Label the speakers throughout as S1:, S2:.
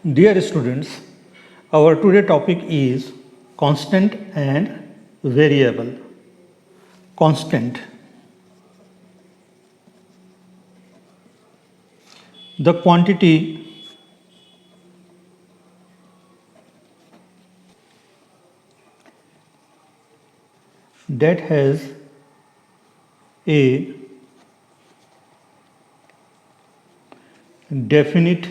S1: Dear students, our today topic is constant and variable. Constant. The quantity that has a definite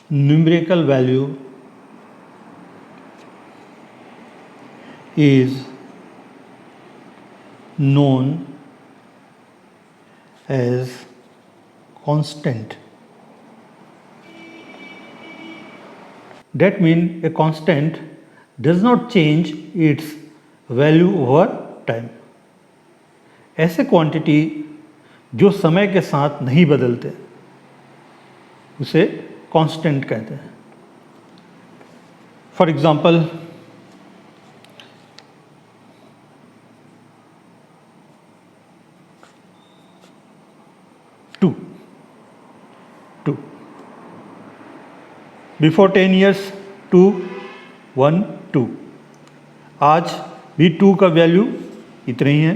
S1: numerical value is known as constant. That means a constant does not change its value over time. ऐसे quantity जो समय के साथ नहीं बदलते उसे constant कहते हैं. For example, two before 10 years 2 1 2. आज भी 2 का वैल्यू इतना ही है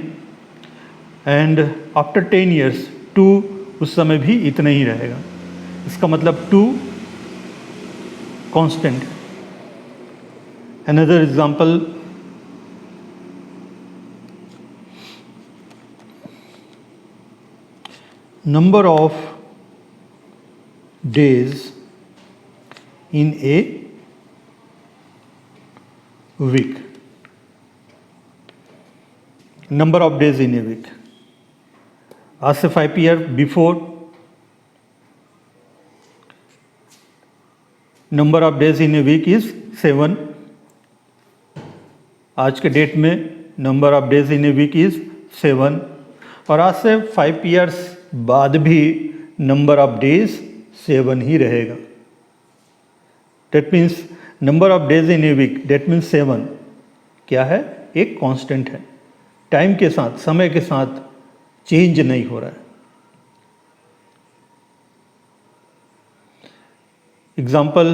S1: एंड आफ्टर 10 years 2 उस समय भी इतना ही रहेगा. इसका मतलब 2 constant. Another example, number of days in a week. Number of days in a week. आज से 5 years before number of days in a week is 7. आज के डेट में number of days in a week is 7 और आज से 5 years बाद भी नंबर ऑफ डेज 7 ही रहेगा. That means number of days in a week, that means 7 क्या है? एक कांस्टेंट है. टाइम के साथ, समय के साथ चेंज नहीं हो रहा है. Example,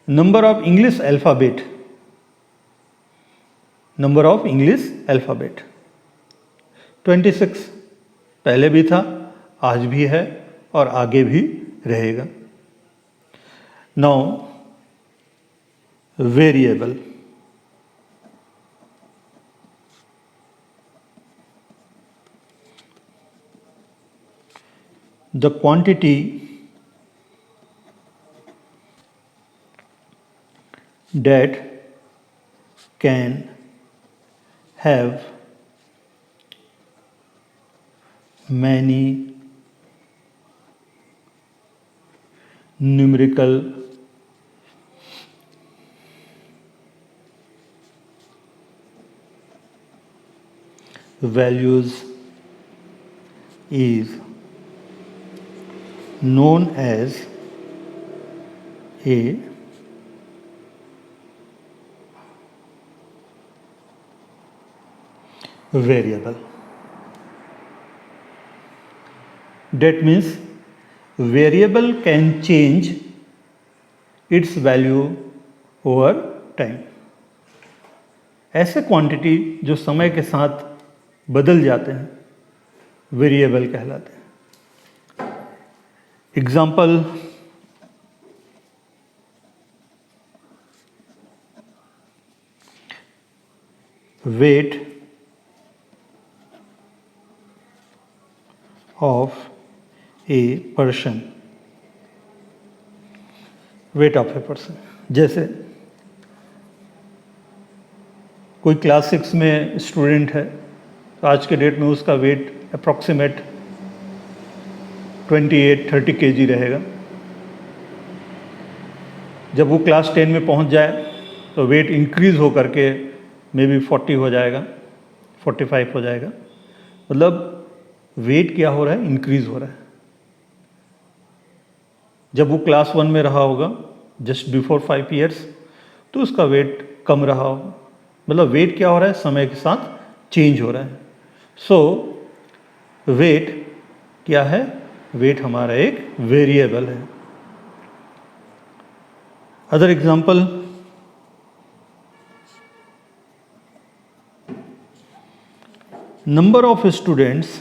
S1: number of English alphabet. Number of English alphabet 26 पहले भी था, आज भी है और आगे भी रहेगा. Now variable. The quantity that can have many numerical values is known as a variable. That means variable can change its value over time. ऐसे क्वांटिटी जो समय के साथ बदल जाते हैं वेरिएबल कहलाते हैं. Example, weight of a person. Weight of a person जैसे कोई क्लास 6 में स्टूडेंट है तो आज के डेट में उसका वेट अप्रॉक्सीमेट 28-30 kg रहेगा. जब वो क्लास 10 में पहुंच जाए तो वेट इंक्रीज़ हो करके मे बी 40 हो जाएगा, 45 हो जाएगा. मतलब वेट क्या हो रहा है? इंक्रीज़ हो रहा है. जब वो क्लास 1 में रहा होगा जस्ट बिफोर 5 years तो उसका वेट कम रहा होगा. मतलब वेट क्या हो रहा है? समय के साथ चेंज हो रहा है. सो वेट क्या है? वेट हमारा एक वेरिएबल है। Other example, number of students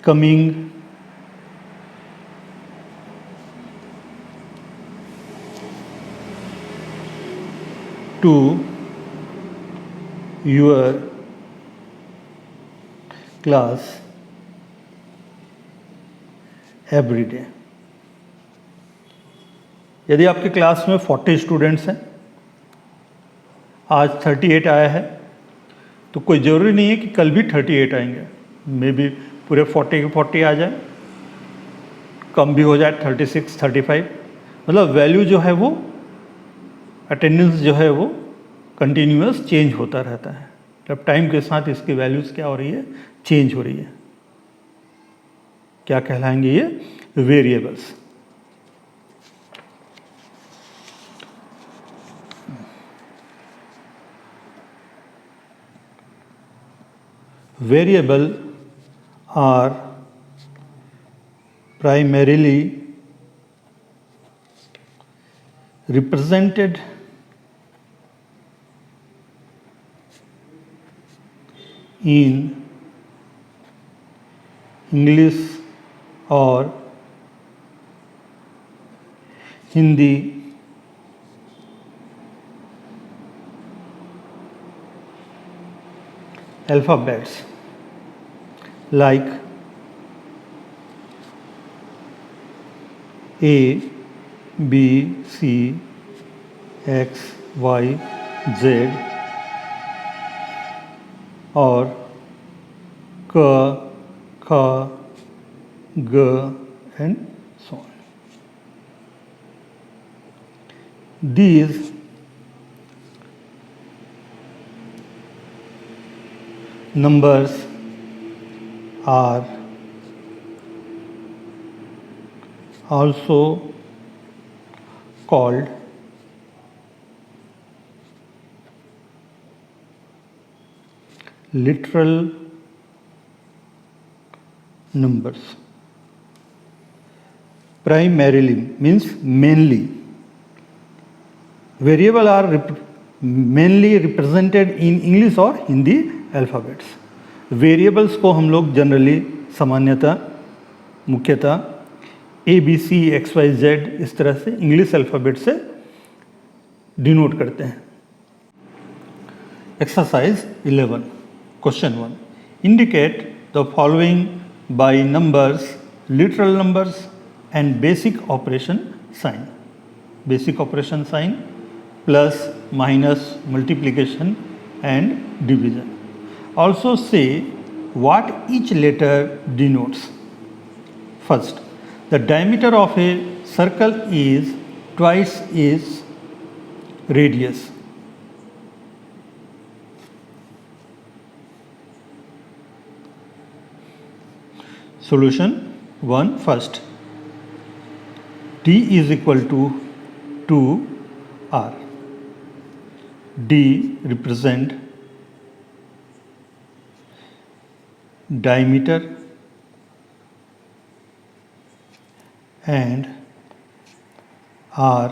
S1: coming to your class every day। यदि आपके क्लास में 40 स्टूडेंट्स हैं, आज 38 आया है, तो कोई ज़रूरी नहीं है कि कल भी 38 आएंगे। मे बी पूरे 40 के 40 आ जाए, कम भी हो जाए 36, 35। मतलब वैल्यू जो है वो, अटेंडेंस जो है वो कंटिन्यूअस चेंज होता रहता है। जब टाइम के साथ इसकी वैल्यूज़ क्या हो रही है, चेंज हो रही है। क्या कहलाएंगे ये? Variables. Variable are primarily represented in English or Hindi alphabets like A, B, C, X, Y, Z और K, K, G and so on. These numbers are also called literal numbers। Primarily means mainly। Variable are mainly represented in English और Hindi alphabets। Variables को हम लोग generally सामान्यतः मुख्यतः A B C X Y Z इस तरह से English alphabet से डिनोट करते हैं। Exercise 11 question 1 indicate the following by numbers, literal numbers and basic operation sign. Basic operation sign plus minus multiplication and division. Also say what each letter denotes. First, the diameter of a circle is twice its radius। Solution 1, first, D is equal to 2R। D represent diameter and R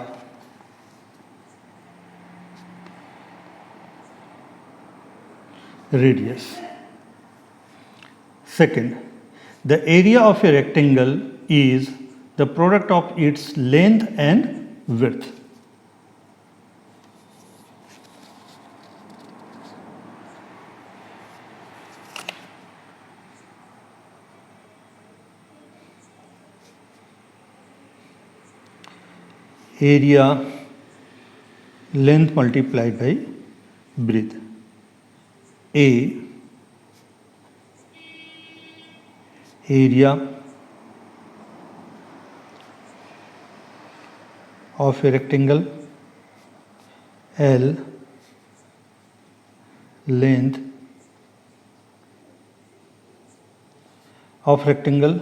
S1: radius। Second, the area of a rectangle is the product of its length and width। area length multiplied by breadth। A area of a rectangle, L length of rectangle,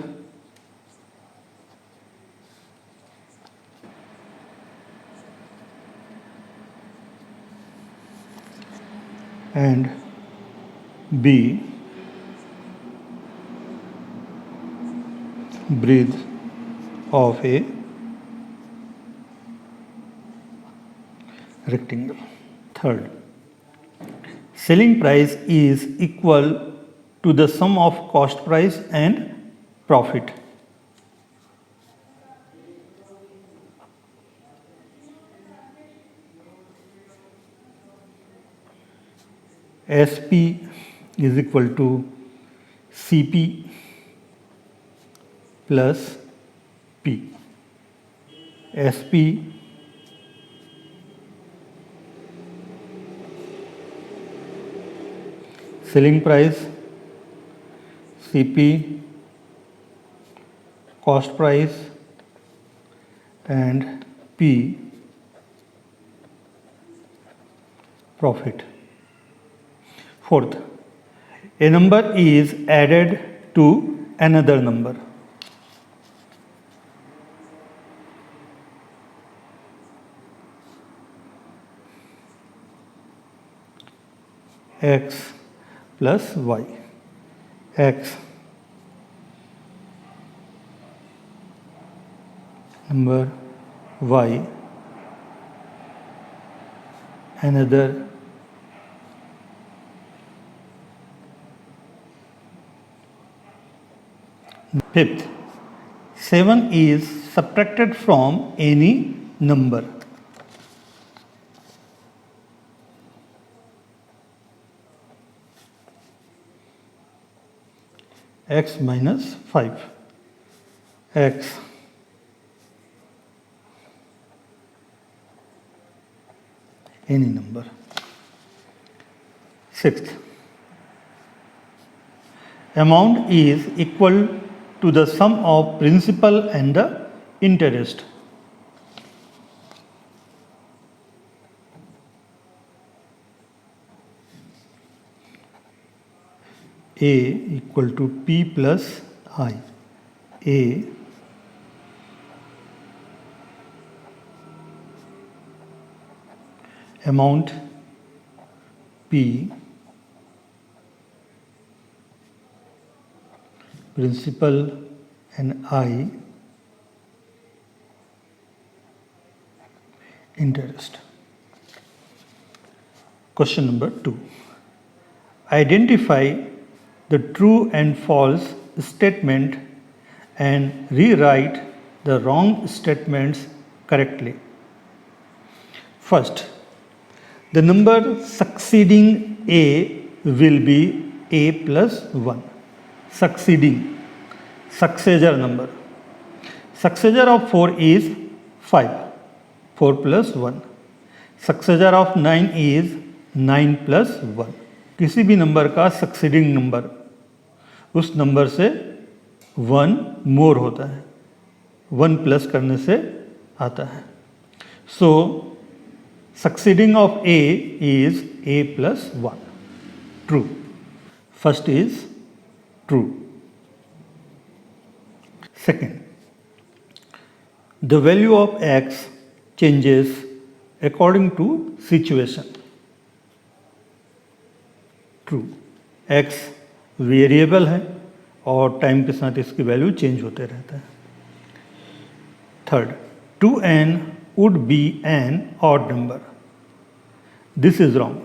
S1: and B, breadth of a rectangle. Third, selling price is equal to the sum of cost price and profit. SP is equal to CP plus P. SP selling price, CP cost price, and P profit. Fourth, a number is added to another number. X plus Y. X number, Y another Fifth, 7 is subtracted from any number. X minus 5. X any number. Sixth, amount is equal to the sum of principal and the interest. A equal to P plus I. A amount P principal and I interest. Question number 2. Identify the true and false statement and rewrite the wrong statements correctly. First, the number succeeding A will be A plus 1. Succeeding, successor number. Successor of 4 is 5, 4 plus 1. Successor of 9 is 9 plus 1. किसी भी number का succeeding number उस number से 1 मोर होता है, 1 plus करने से आता है. So succeeding of A is A plus 1. True. First is true. Second, the value of X changes according to situation. True. X variable है और टाइम के साथ इसकी वैल्यू चेंज होते रहता है. Third, 2n would be an odd number. This is wrong.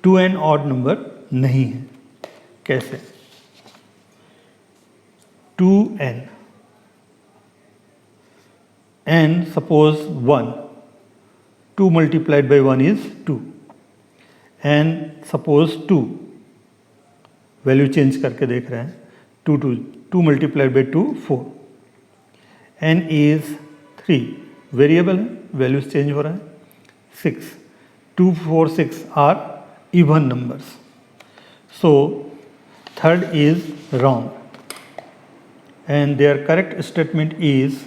S1: 2n odd number नहीं है. कैसे? 2n n suppose 1, 2 multiplied by 1 is 2, and suppose 2, value change करके देख रहे हैं, 2 multiplied by 2 4, n is 3, variable है, वैल्यूज चेंज हो रहा है. 6, 2 4 6 are even numbers. So third is wrong and their correct statement is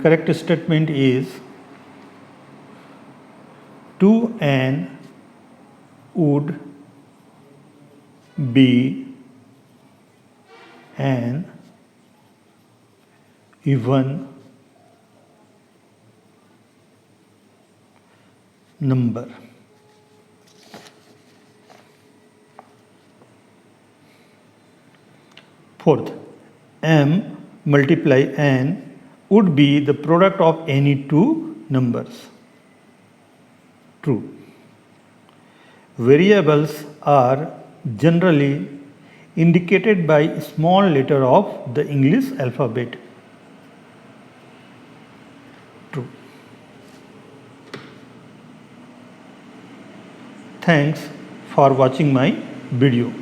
S1: correct statement is 2n would be an even number. Fourth, m multiply n would be the product of any two numbers. True. Variables are generally indicated by small letter of the English alphabet. True. Thanks for watching my video.